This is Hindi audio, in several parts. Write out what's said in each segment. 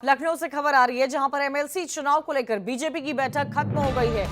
लखनऊ से खबर आ रही है जहां पर एमएलसी चुनाव को लेकर बीजेपी की बैठक खत्म हो गई है।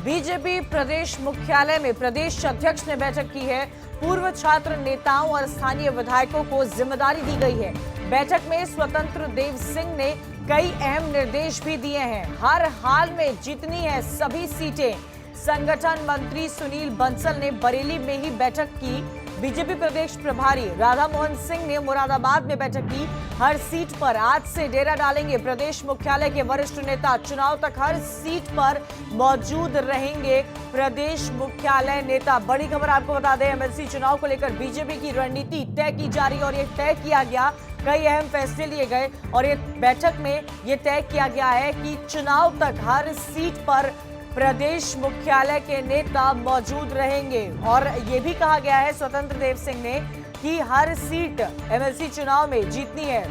बीजेपी प्रदेश मुख्यालय में प्रदेश अध्यक्ष ने बैठक की है। पूर्व छात्र नेताओं और स्थानीय विधायकों को जिम्मेदारी दी गई है। बैठक में स्वतंत्र देव सिंह ने कई अहम निर्देश भी दिए हैं। हर हाल में जीतनी है सभी सीटें। संगठन मंत्री सुनील बंसल ने बरेली में ही बैठक की। बीजेपी प्रदेश प्रभारी राधा मोहन सिंह ने मुरादाबाद में बैठक की। हर सीट पर आज से डेरा डालेंगे प्रदेश मुख्यालय के वरिष्ठ नेता। चुनाव तक हर सीट पर मौजूद रहेंगे प्रदेश मुख्यालय नेता। बड़ी खबर आपको बता दें, एमएलसी चुनाव को लेकर बीजेपी की रणनीति तय की जा रही है और ये तय किया गया, कई अहम फैसले लिए गए और ये बैठक में ये तय किया गया है कि चुनाव तक हर सीट पर प्रदेश मुख्यालय के नेता मौजूद रहेंगे। और ये भी कहा गया है स्वतंत्र देव सिंह ने कि हर सीट एमएलसी चुनाव में जीतनी है।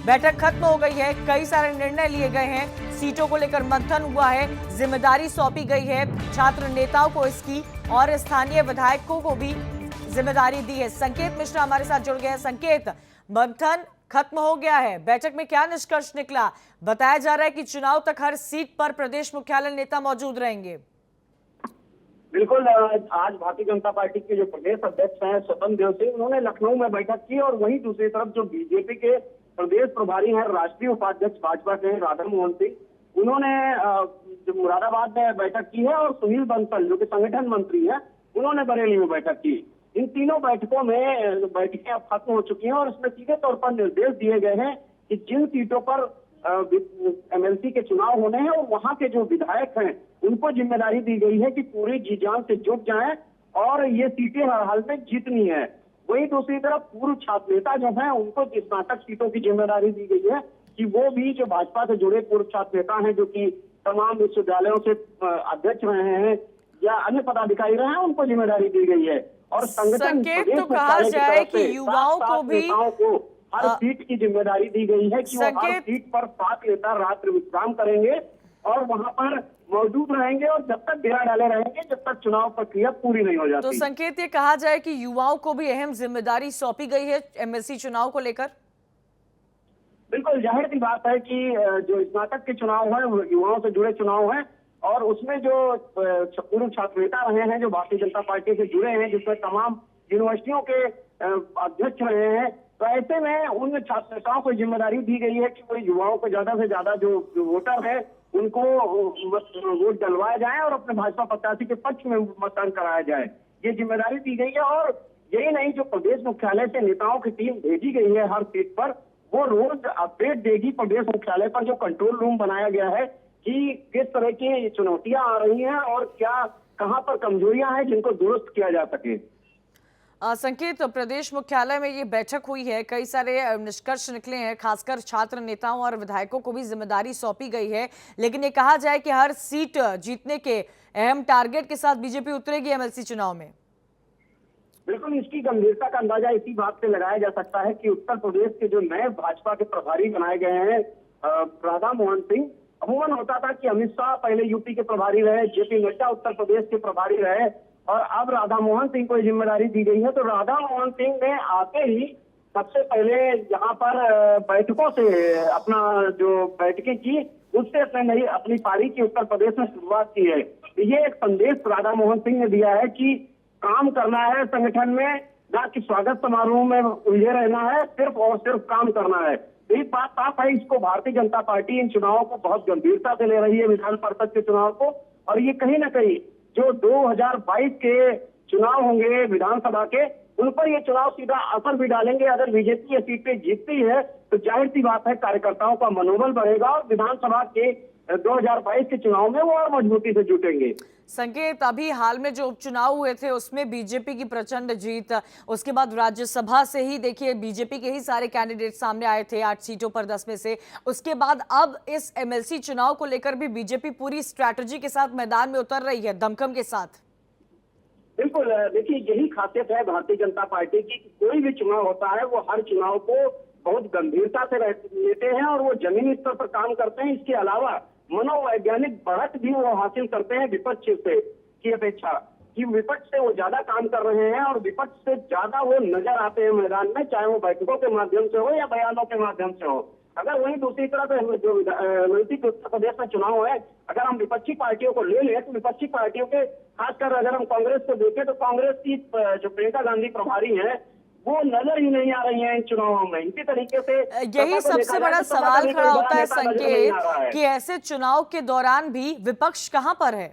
बैठक खत्म हो गई है, कई सारे निर्णय लिए गए हैं, सीटों को लेकर मंथन हुआ है, जिम्मेदारी सौंपी गई है छात्र नेताओं को इसकी और स्थानीय विधायकों को भी जिम्मेदारी दी है। संकेत मिश्रा हमारे साथ जुड़ गए हैं। संकेत, मंथन खत्म हो गया है, बैठक में क्या निष्कर्ष निकला? बताया जा रहा है कि चुनाव तक हर सीट पर प्रदेश मुख्यालय नेता मौजूद रहेंगे। बिल्कुल, आज भारतीय जनता पार्टी के जो प्रदेश अध्यक्ष हैं स्वतंत्र देव सिंह, उन्होंने लखनऊ में बैठक की और वहीं दूसरी तरफ जो बीजेपी के प्रदेश प्रभारी हैं राष्ट्रीय उपाध्यक्ष भाजपा के राधा मोहन सिंह, उन्होंने जो मुरादाबाद में बैठक की है और सुनील बंसल जो कि संगठन मंत्री हैं, उन्होंने बरेली में बैठक की। इन तीनों बैठकों में बैठकें अब खत्म हो चुकी हैं और इसमें सीधे तौर पर निर्देश दिए गए हैं कि जिन सीटों पर एमएलसी के चुनाव होने हैं और वहां के जो विधायक हैं उनको जिम्मेदारी दी गई है कि पूरी जी जान से जुट जाएं और ये सीटें हर हाल में जीतनी है। वहीं दूसरी तरफ पूर्व छात्र नेता जो हैं उनको स्नातक सीटों की जिम्मेदारी दी गई है कि वो भी जो भाजपा से जुड़े पूर्व छात्र नेता हैं जो कि तमाम विश्वविद्यालयों से अध्यक्ष रहे हैं या अन्य पदाधिकारी रहे हैं, उनको जिम्मेदारी दी गई है। और संकेत तो कहा जाए कि युवाओं को भी हर सीट की जिम्मेदारी दी गई है कि वो हर सीट पर 7 नेता रात्रि विश्राम करेंगे और वहां पर मौजूद रहेंगे और जब तक डेरा डाले रहेंगे जब तक चुनाव प्रक्रिया पूरी नहीं हो जाती। तो संकेत ये कहा जाए कि युवाओं को भी अहम जिम्मेदारी सौंपी गई है एमएलसी चुनाव को लेकर। बिल्कुल, जाहिर सी बात है कि जो स्नातक के चुनाव है युवाओं से जुड़े चुनाव है और उसमें जो पूर्व छात्र नेता रहे हैं जो भारतीय जनता पार्टी से जुड़े हैं, जिसमें तमाम यूनिवर्सिटियों के अध्यक्ष रहे हैं, तो ऐसे में उन छात्र नेताओं को जिम्मेदारी दी गई है कि वो युवाओं को ज्यादा से ज्यादा जो वोटर है उनको वोट डलवाया जाए और अपने भाजपा प्रत्याशी के पक्ष में मतदान कराया जाए, ये जिम्मेदारी दी गई है। और यही नहीं, जो प्रदेश मुख्यालय से नेताओं की टीम भेजी गई है हर सीट पर, वो रोज अपडेट देगी प्रदेश मुख्यालय पर जो कंट्रोल रूम बनाया गया है कि किस तरह की चुनौतियां आ रही हैं और क्या कहां पर कमजोरियां हैं जिनको दुरुस्त किया जा सके। संकेत, प्रदेश मुख्यालय में ये बैठक हुई है, कई सारे निष्कर्ष निकले हैं, खासकर छात्र नेताओं और विधायकों को भी जिम्मेदारी सौंपी गई है, लेकिन ये कहा जाए कि हर सीट जीतने के अहम टारगेट के साथ बीजेपी उतरेगी एमएलसी चुनाव में। बिल्कुल, इसकी गंभीरता का अंदाजा इसी बात से लगाया जा सकता है कि उत्तर प्रदेश के जो नए भाजपा के प्रभारी बनाए गए हैं राधा मोहन सिंह, अमूमन होता था कि अमित शाह पहले यूपी के प्रभारी रहे, जेपी नड्डा उत्तर प्रदेश के प्रभारी रहे और अब राधा मोहन सिंह को जिम्मेदारी दी गई है। तो राधा मोहन सिंह ने आते ही सबसे पहले यहाँ पर बैठकों से अपना जो बैठकें की उससे अपनी पारी की उत्तर प्रदेश में शुरुआत की है। ये एक संदेश राधा मोहन सिंह ने दिया है कि काम करना है संगठन में, ना कि स्वागत समारोह में उलझे रहना है, सिर्फ और सिर्फ काम करना है। एक बात साफ है, इसको भारतीय जनता पार्टी इन चुनावों को बहुत गंभीरता से ले रही है, विधान परिषद के चुनाव को, और ये कहीं ना कहीं जो 2022 के चुनाव होंगे विधानसभा के, उन पर ये चुनाव सीधा असर भी डालेंगे। अगर बीजेपी ये सीटें जीतती है तो जाहिर सी बात है कार्यकर्ताओं का मनोबल बढ़ेगा और विधानसभा के 2022 के चुनाव में वो और मजबूती से जुटेंगे। संकेत, अभी हाल में जो उपचुनाव हुए थे उसमें बीजेपी की प्रचंड जीत, उसके बाद राज्यसभा से ही देखिए बीजेपी के ही सारे कैंडिडेट सामने आए थे 8 सीटों पर 10 में से। उसके बाद अब इस एमएलसी चुनाव को लेकर भी बीजेपी पूरी स्ट्रैटेजी के साथ मैदान में उतर रही है, दमखम के साथ। बिल्कुल, देखिए यही खासियत है भारतीय जनता पार्टी की, कोई भी चुनाव होता है वो हर चुनाव को बहुत गंभीरता से लेते हैं और वो जमीनी स्तर पर काम करते हैं। इसके अलावा मनोवैज्ञानिक बढ़त भी वो हासिल करते हैं विपक्ष से की अपेक्षा, कि विपक्ष से वो ज्यादा काम कर रहे हैं और विपक्ष से ज्यादा वो नजर आते हैं मैदान में, चाहे वो बैठकों के माध्यम से हो या बयानों के माध्यम से हो। अगर वहीं दूसरी तरफ जो नजदीक उत्तर प्रदेश में चुनाव है, अगर हम विपक्षी पार्टियों को ले लें तो विपक्षी पार्टियों के खासकर अगर हम कांग्रेस को देखें तो कांग्रेस की जो प्रियंका गांधी प्रभारी हैं वो नजर ही नहीं आ रही हैं इन चुनावों में। इसी तरीके से यही सबसे बड़ा सवाल खड़ा होता है संकेत कि ऐसे चुनाव के दौरान भी विपक्ष कहां पर है।